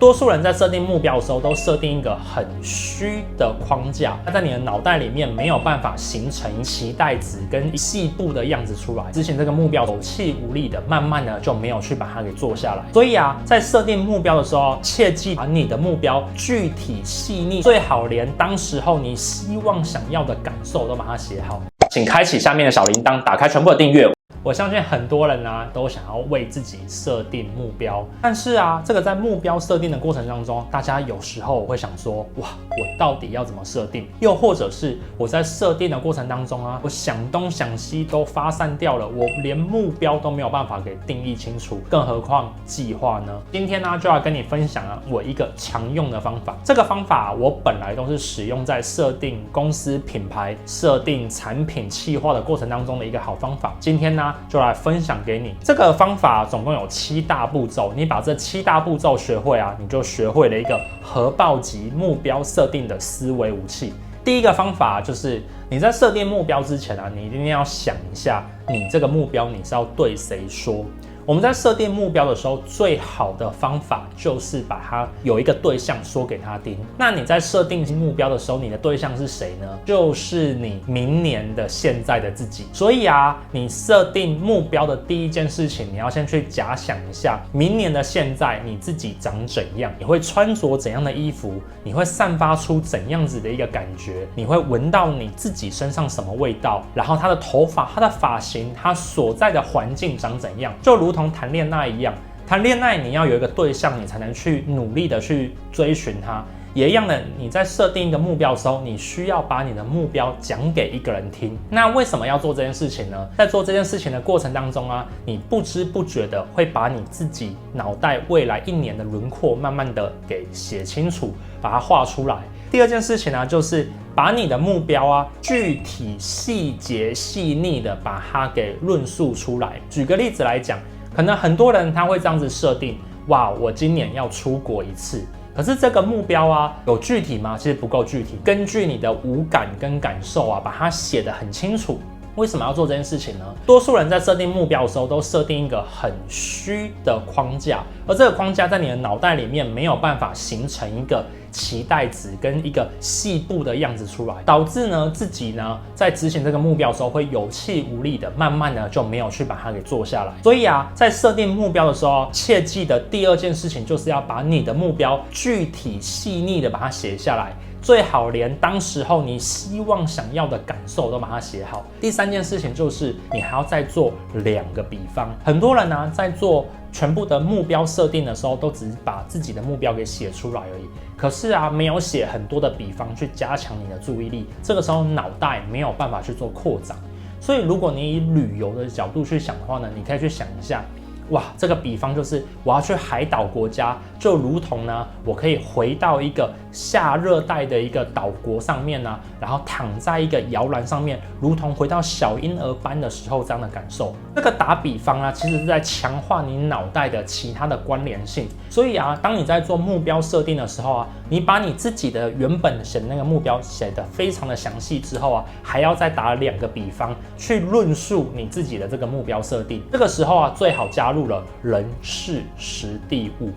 多数人在设定目标的时候，都设定一个很虚的框架，它在你的脑袋里面没有办法形成期待值跟细部的样子出来。执行这个目标有气无力的，慢慢的就没有去把它给做下来。所以在设定目标的时候，切记把你的目标具体细腻，最好连当时候你希望想要的感受都把它写好。请开启下面的小铃铛，打开全部的订阅。我相信很多人都想要为自己设定目标，但是这个在目标设定的过程当中，大家有时候会想说，哇，我到底要怎么设定？又或者是我在设定的过程当中我想东想西都发散掉了，我连目标都没有办法给定义清楚，更何况计划呢？今天就要跟你分享我一个常用的方法。这个方法我本来都是使用在设定公司品牌、设定产品企划的过程当中的一个好方法。今天就来分享给你。这个方法总共有7大步骤，你把这7大步骤学会你就学会了一个核爆级目标设定的思维武器。第一个方法就是你在设定目标之前你一定要想一下，你这个目标你是要对谁说。我们在设定目标的时候，最好的方法就是把它有一个对象说给他听。那你在设定目标的时候，你的对象是谁呢？就是你明年的现在的自己。所以你设定目标的第一件事情，你要先去假想一下，明年的现在你自己长怎样，你会穿着怎样的衣服，你会散发出怎样子的一个感觉，你会闻到你自己身上什么味道，然后他的头发、他的发型、他所在的环境长怎样，就如同谈恋爱一样，谈恋爱你要有一个对象，你才能去努力的去追寻他。也一样的，你在设定一个目标的时候，你需要把你的目标讲给一个人听。那为什么要做这件事情呢？在做这件事情的过程当中你不知不觉的会把你自己脑袋未来1年的轮廓慢慢的给写清楚，把它画出来。第二件事情就是把你的目标具体细节细腻的把它给论述出来。举个例子来讲，可能很多人他会这样子设定，哇，我今年要出国1次。可是这个目标有具体吗？其实不够具体。根据你的五感跟感受把它写得很清楚。为什么要做这件事情呢？多数人在设定目标的时候，都设定一个很虚的框架，而这个框架在你的脑袋里面没有办法形成一个期待值跟一个细部的样子出来，导致自己在执行这个目标的时候会有气无力的，慢慢的就没有去把它给做下来。所以在设定目标的时候，切记的第二件事情就是要把你的目标具体细腻的把它写下来。最好连当时候你希望想要的感受都把它写好。第三件事情就是你还要再做2个比方。很多人在做全部的目标设定的时候，都只是把自己的目标给写出来而已。可是没有写很多的比方去加强你的注意力，这个时候脑袋没有办法去做扩展。所以如果你以旅游的角度去想的话呢，你可以去想一下，哇，这个比方就是我要去海岛国家，就如同我可以回到一个夏热带的一个岛国上面然后躺在一个摇篮上面，如同回到小婴儿般的时候这样的感受。这个打比方其实是在强化你脑袋的其他的关联性。所以当你在做目标设定的时候你把你自己的原本写的那个目标写得非常的详细之后还要再打2个比方去论述你自己的这个目标设定。这个时候最好加入了人事时地物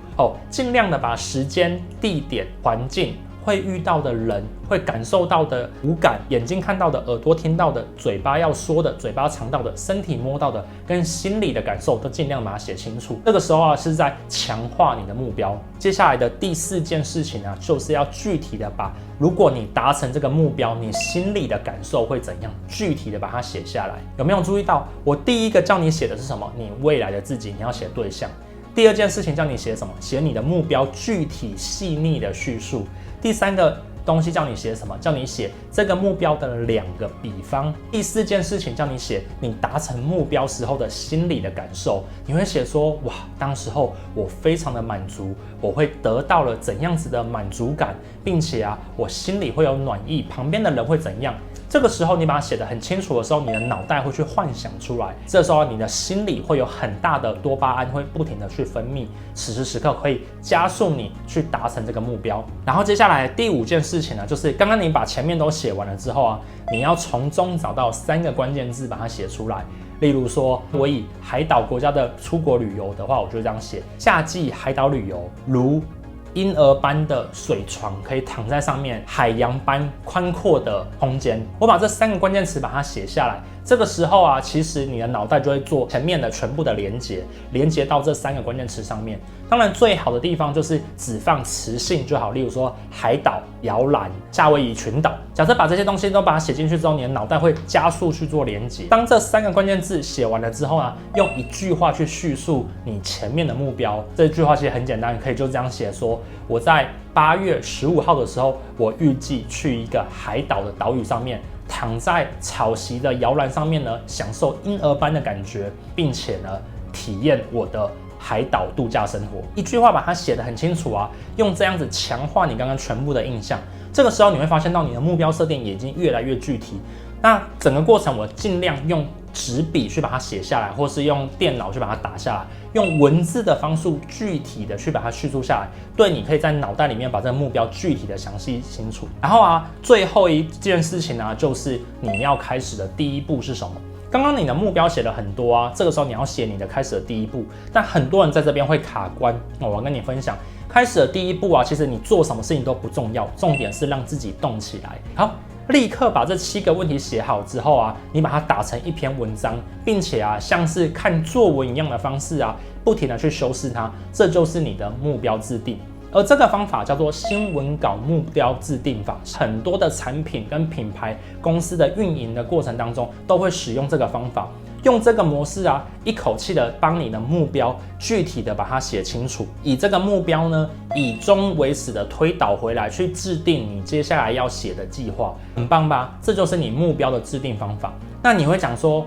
尽量的把时间、地点、环境、会遇到的人、会感受到的五感，眼睛看到的、耳朵听到的、嘴巴要说的、嘴巴尝到的、身体摸到的跟心理的感受都尽量把它写清楚。这个时候是在强化你的目标。接下来的第4件事情就是要具体的把如果你达成这个目标，你心里的感受会怎样，具体的把它写下来。有没有注意到我第一个叫你写的是什么？你未来的自己，你要写对象。第2件事情叫你写什么？写你的目标具体细腻的叙述。第3个东西叫你写什么？叫你写这个目标的2个比方。第4件事情叫你写你达成目标时候的心理的感受。你会写说，哇，当时候我非常的满足，我会得到了怎样子的满足感，并且我心里会有暖意，旁边的人会怎样。这个时候你把它写得很清楚的时候，你的脑袋会去幻想出来，这时候你的心里会有很大的多巴胺会不停的去分泌，此时此刻可以加速你去达成这个目标。然后接下来第5件事情就是刚刚你把前面都写完了之后你要从中找到3个关键字把它写出来。例如说，我以海岛国家的出国旅游的话，我就这样写：夏季海岛旅游，如婴儿般的水床可以躺在上面，海洋般宽阔的空间。我把这3个关键词把它写下来，这个时候啊，其实你的脑袋就会做前面的全部的连接到这3个关键词上面。当然，最好的地方就是只放词性就好，例如说海岛、摇篮、夏威夷群岛。假设把这些东西都把它写进去之后，你的脑袋会加速去做连接。当这3个关键字写完了之后啊，用1句话去叙述你前面的目标。这句话其实很简单，可以就这样写说：我在8月15号的时候，我预计去一个海岛的岛屿上面，躺在草席的摇篮上面呢，享受婴儿般的感觉，并且呢，体验我的海岛度假生活。1句话把它写得很清楚啊，用这样子强化你刚刚全部的印象。这个时候你会发现到你的目标设定也已经越来越具体。那整个过程我尽量用纸笔去把它写下来，或是用电脑去把它打下来，用文字的方式具体的去把它叙述下来，对，你可以在脑袋里面把这个目标具体的详细清楚。然后啊，最后一件事情呢，就是你要开始的第一步是什么？刚刚你的目标写了很多啊，这个时候你要写你的开始的第一步，但很多人在这边会卡关。我要跟你分享，开始的第一步啊，其实你做什么事情都不重要，重点是让自己动起来。好，立刻把这7个问题写好之后啊，你把它打成一篇文章，并且啊，像是看作文一样的方式啊，不停的去修饰它，这就是你的目标制定。而这个方法叫做新闻稿目标制定法，很多的产品跟品牌公司的运营的过程当中都会使用这个方法。用这个模式啊，一口气的帮你的目标具体的把它写清楚，以这个目标呢，以终为始的推导回来，去制定你接下来要写的计划，很棒吧？这就是你目标的制定方法。那你会讲说，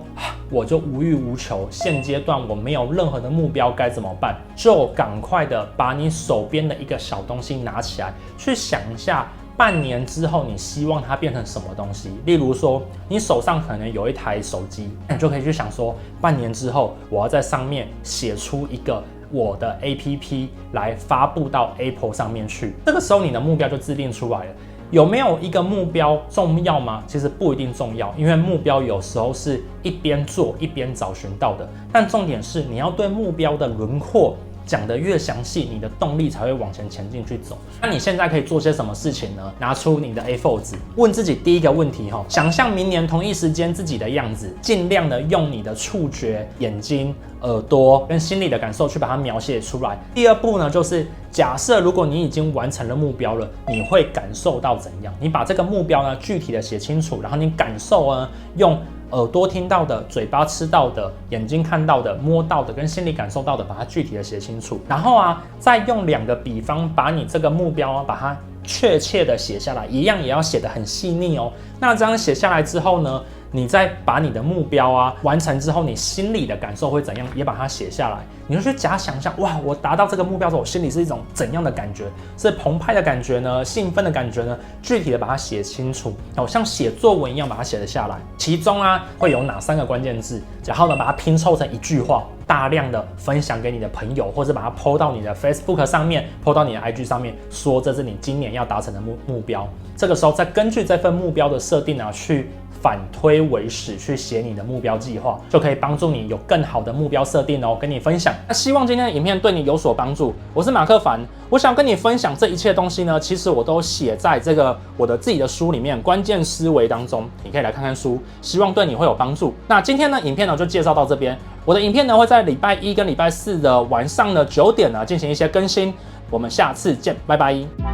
我就无欲无求，现阶段我没有任何的目标，该怎么办？就赶快的把你手边的一个小东西拿起来，去想一下，半年之后你希望它变成什么东西？例如说，你手上可能有一台手机，你就可以去想说，半年之后我要在上面写出一个我的 APP 来发布到 Apple 上面去。这个时候你的目标就制定出来了。有没有一个目标重要吗？其实不一定重要，因为目标有时候是一边做一边找寻到的。但重点是你要对目标的轮廓讲得越详细，你的动力才会往前进去走。那你现在可以做些什么事情呢？拿出你的 A4 纸，问自己第一个问题想象明年同一时间自己的样子，尽量的用你的触觉、眼睛、耳朵跟心理的感受去把它描写出来。第二步呢，就是假设如果你已经完成了目标了，你会感受到怎样？你把这个目标呢具体的写清楚，然后你感受呢用耳朵听到的、嘴巴吃到的、眼睛看到的、摸到的跟心里感受到的，把它具体的写清楚。然后啊，再用2个比方把你这个目标啊，把它确切的写下来，一样也要写得很细腻哦。那这样写下来之后呢，你再把你的目标啊完成之后，你心里的感受会怎样，也把它写下来。你就去假想一下，哇，我达到这个目标之后，我心里是一种怎样的感觉？是澎湃的感觉呢？兴奋的感觉呢？具体的把它写清楚，像写作文一样把它写得下来。其中啊会有哪3个关键字？然后呢把它拼凑成1句话，大量的分享给你的朋友，或者把它 po 到你的 Facebook 上面 ，po 到你的 IG 上面，说这是你今年要达成的目标。这个时候再根据这份目标的设定啊，去反推为始，去写你的目标计划，就可以帮助你有更好的目标设定哦。跟你分享，那希望今天的影片对你有所帮助。我是马克凡，我想跟你分享这一切东西呢，其实我都写在这个我的自己的书里面，关键思维当中，你可以来看看书，希望对你会有帮助。那今天呢，影片呢就介绍到这边。我的影片呢会在礼拜1跟礼拜4的晚上的9点呢进行一些更新。我们下次见，拜拜。